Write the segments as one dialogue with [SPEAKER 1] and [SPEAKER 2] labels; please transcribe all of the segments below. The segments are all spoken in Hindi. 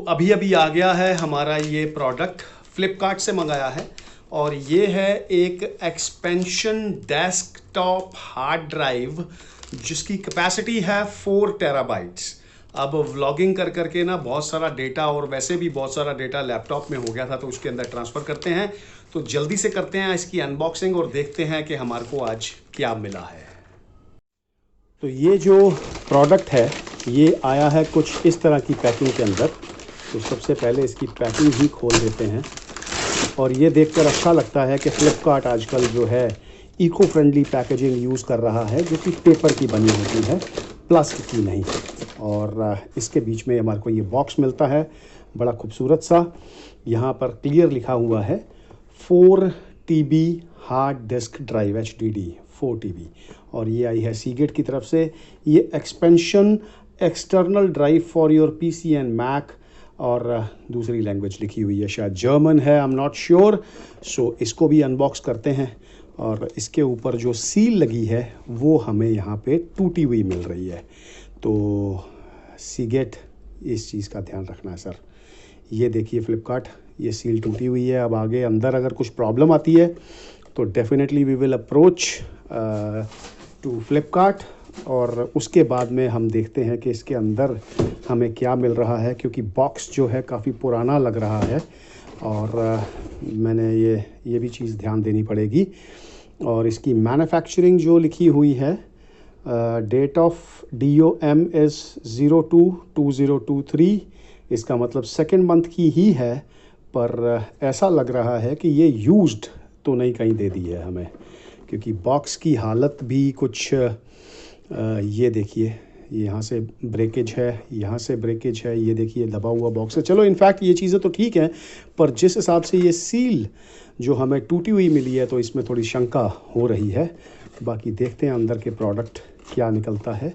[SPEAKER 1] अभी अभी आ गया है हमारा ये प्रोडक्ट, फ्लिपकार्ट से मंगाया है और ये है एक एक्सपेंशन डेस्कटॉप हार्ड ड्राइव जिसकी कैपेसिटी है 4 टेराबाइट्स। अब व्लॉगिंग कर करके ना बहुत सारा डेटा और वैसे भी बहुत सारा डेटा लैपटॉप में हो गया था तो उसके अंदर ट्रांसफ़र करते हैं। तो जल्दी से करते हैं इसकी अनबॉक्सिंग और देखते हैं कि हमारे को आज क्या मिला है। तो ये जो प्रोडक्ट है ये आया है कुछ इस तरह की पैकिंग के अंदर। तो सबसे पहले इसकी पैकिंग ही खोल देते हैं और ये देखकर अच्छा लगता है कि फ्लिपकार्ट आजकल जो है इको फ्रेंडली पैकेजिंग यूज़ कर रहा है जो कि पेपर की बनी होती है, प्लास्टिक की नहीं। और इसके बीच में हमारे को ये बॉक्स मिलता है बड़ा खूबसूरत सा। यहाँ पर क्लियर लिखा हुआ है 4 TB hard disk drive HDD 4 TB और ये आई है सीगेट की तरफ से। ये expansion external drive for your PC and Mac और दूसरी लैंग्वेज लिखी हुई है, शायद जर्मन है, I am not sure. So इसको भी अनबॉक्स करते हैं और इसके ऊपर जो सील लगी है वो हमें यहाँ पे टूटी हुई मिल रही है। तो सीगेट इस चीज़ का ध्यान रखना है सर। ये देखिए फ्लिपकार्ट, ये सील टूटी हुई है। अब आगे अंदर अगर कुछ प्रॉब्लम आती है तो definitely we will approach to Flipkart और उसके बाद में हम देखते हैं कि इसके अंदर हमें क्या मिल रहा है, क्योंकि बॉक्स जो है काफ़ी पुराना लग रहा है और मैंने ये भी चीज़ ध्यान देनी पड़ेगी। और इसकी मैन्युफैक्चरिंग जो लिखी हुई है, डेट ऑफ DOM इज़ 02/2023, इसका मतलब सेकेंड मंथ की ही है, पर ऐसा लग रहा है कि ये यूज्ड तो नहीं कहीं दे दी है हमें, क्योंकि बॉक्स की हालत भी कुछ ये देखिए, यहाँ से ब्रेकेज है, यहाँ से ब्रेकेज है, ये देखिए दबा हुआ बॉक्स है। चलो इनफैक्ट ये चीज़ें तो ठीक हैं, पर जिस हिसाब से ये सील जो हमें टूटी हुई मिली है तो इसमें थोड़ी शंका हो रही है। बाकी देखते हैं अंदर के प्रोडक्ट क्या निकलता है।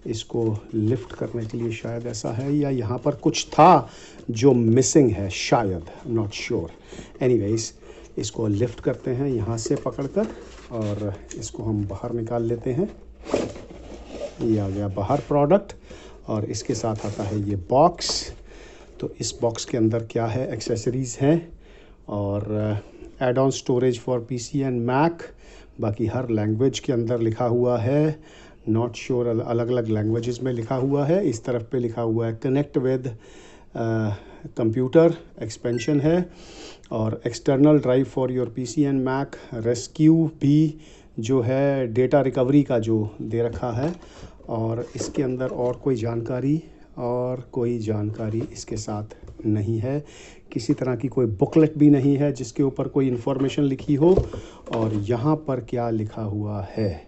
[SPEAKER 1] इसको लिफ्ट करने के लिए शायद ऐसा है या यहाँ पर कुछ था जो मिसिंग है शायद, नॉट श्योर। एनीवेज इसको लिफ्ट करते हैं यहाँ से पकड़कर और इसको हम बाहर निकाल लेते हैं। ये आ गया बाहर प्रोडक्ट और इसके साथ आता है ये बॉक्स। तो इस बॉक्स के अंदर क्या है, एक्सेसरीज़ हैं और add on storage for PC and Mac. बाकी हर लैंग्वेज के अंदर लिखा हुआ है, नॉट श्योर, अलग अलग लैंग्वेजेस में लिखा हुआ है। इस तरफ पे लिखा हुआ है कनेक्ट विद कंप्यूटर, एक्सपेंशन है और external drive for your PC and Mac. Rescue भी जो है डेटा रिकवरी का जो दे रखा है और इसके अंदर और कोई जानकारी इसके साथ नहीं है। किसी तरह की कोई बुकलेट भी नहीं है जिसके ऊपर कोई इन्फॉर्मेशन लिखी हो। और यहाँ पर क्या लिखा हुआ है,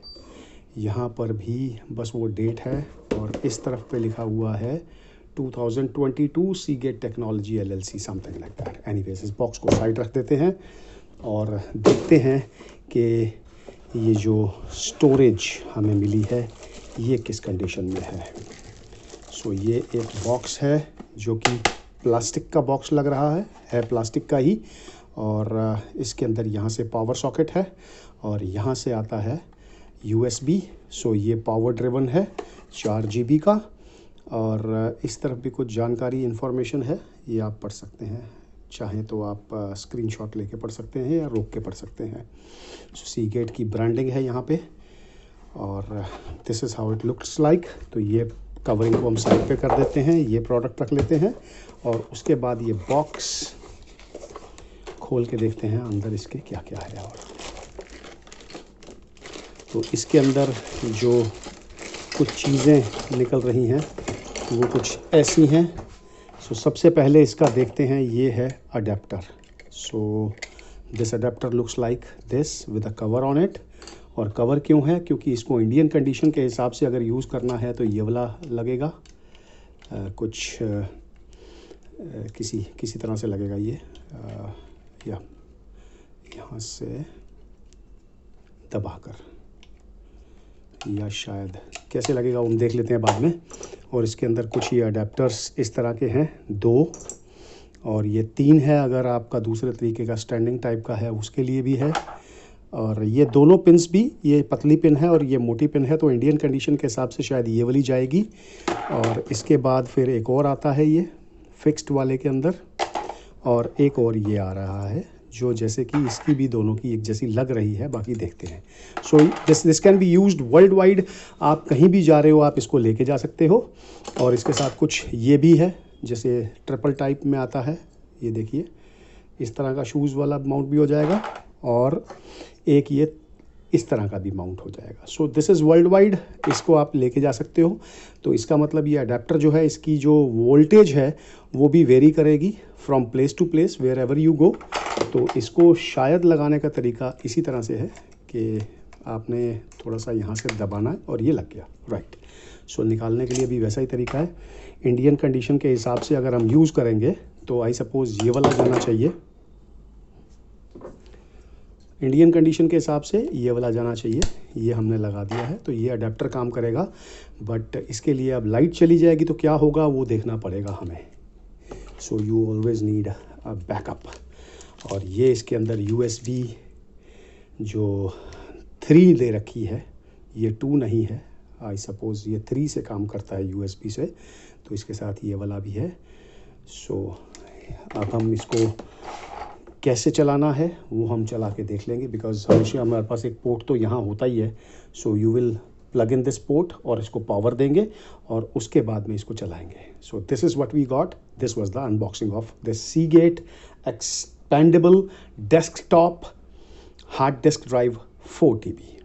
[SPEAKER 1] यहाँ पर भी बस वो डेट है और इस तरफ पे लिखा हुआ है 2022 Seagate technology LLC, something like that. Anyways इस बॉक्स को साइड रख देते हैं और देखते हैं कि ये जो स्टोरेज हमें मिली है ये किस कंडीशन में है। सो ये एक बॉक्स है जो कि प्लास्टिक का बॉक्स लग रहा है प्लास्टिक का ही। और इसके अंदर यहाँ से पावर सॉकेट है और यहाँ से आता है USB। सो ये पावर ड्रिवन है 4 GB का। और इस तरफ भी कुछ जानकारी इन्फॉर्मेशन है, ये आप पढ़ सकते हैं, चाहें तो आप स्क्रीनशॉट लेके पढ़ सकते हैं या रोक के पढ़ सकते हैं। सीगेट की ब्रांडिंग है यहाँ पे और this is how it looks like. तो ये कवरिंग को हम साइड पे कर देते हैं, ये प्रोडक्ट रख लेते हैं और उसके बाद ये बॉक्स खोल के देखते हैं अंदर इसके क्या क्या है। और तो इसके अंदर जो कुछ चीज़ें निकल रही हैं वो कुछ ऐसी हैं। सो सबसे पहले इसका देखते हैं, ये है adapter. So this adapter looks like this with a cover on it. और कवर क्यों है, क्योंकि इसको इंडियन कंडीशन के हिसाब से अगर यूज़ करना है तो ये वाला लगेगा, कुछ किसी तरह से लगेगा ये, या यहाँ से दबाकर, या शायद कैसे लगेगा वो हम देख लेते हैं बाद में। और इसके अंदर कुछ ये अडेप्टर्स इस तरह के हैं 2 और ये 3 है अगर आपका दूसरे तरीके का स्टैंडिंग टाइप का है उसके लिए भी है। और ये दोनों पिन्स भी, ये पतली पिन है और ये मोटी पिन है, तो इंडियन कंडीशन के हिसाब से शायद ये वाली जाएगी। और इसके बाद फिर एक और आता है ये फिक्स्ड वाले के अंदर, और एक और ये आ रहा है जो जैसे कि इसकी भी दोनों की एक जैसी लग रही है, बाकी देखते हैं। So this can be used world wide, आप कहीं भी जा रहे हो आप इसको लेके जा सकते हो। और इसके साथ कुछ ये भी है, जैसे ट्रिपल टाइप में आता है, ये देखिए इस तरह का शूज़ वाला माउंट भी हो जाएगा, और एक ये इस तरह का भी माउंट हो जाएगा। सो दिस इज़ वर्ल्ड वाइड, इसको आप लेके जा सकते हो। तो इसका मतलब ये अडेप्टर जो है, इसकी जो वोल्टेज है वो भी वेरी करेगी from place to place wherever you go. तो इसको शायद लगाने का तरीका इसी तरह से है कि आपने थोड़ा सा यहाँ से दबाना है और ये लग गया, राइट। सो निकालने के लिए भी वैसा ही तरीका है। इंडियन कंडीशन के हिसाब से अगर हम यूज़ करेंगे तो आई सपोज़ ये वाला जाना चाहिए, इंडियन कंडीशन के हिसाब से ये वाला जाना चाहिए। ये हमने लगा दिया है, तो ये अडेप्टर काम करेगा। बट इसके लिए अब लाइट चली जाएगी तो क्या होगा वो देखना पड़ेगा हमें। So you always need a backup. और ये इसके अंदर USB जो 3 दे रखी है, ये 2 नहीं है, आई सपोज़ ये 3 से काम करता है USB से, तो इसके साथ ये वाला भी है। सो अब हम इसको कैसे चलाना है वो हम चला के देख लेंगे, बिकॉज हमेशा हमारे पास एक पोर्ट तो यहाँ होता ही है। So you will plug in this port और इसको पावर देंगे और उसके बाद में इसको चलाएंगे। So this is what we got. This was the unboxing of this Seagate expandable desktop hard disk drive 4 TB।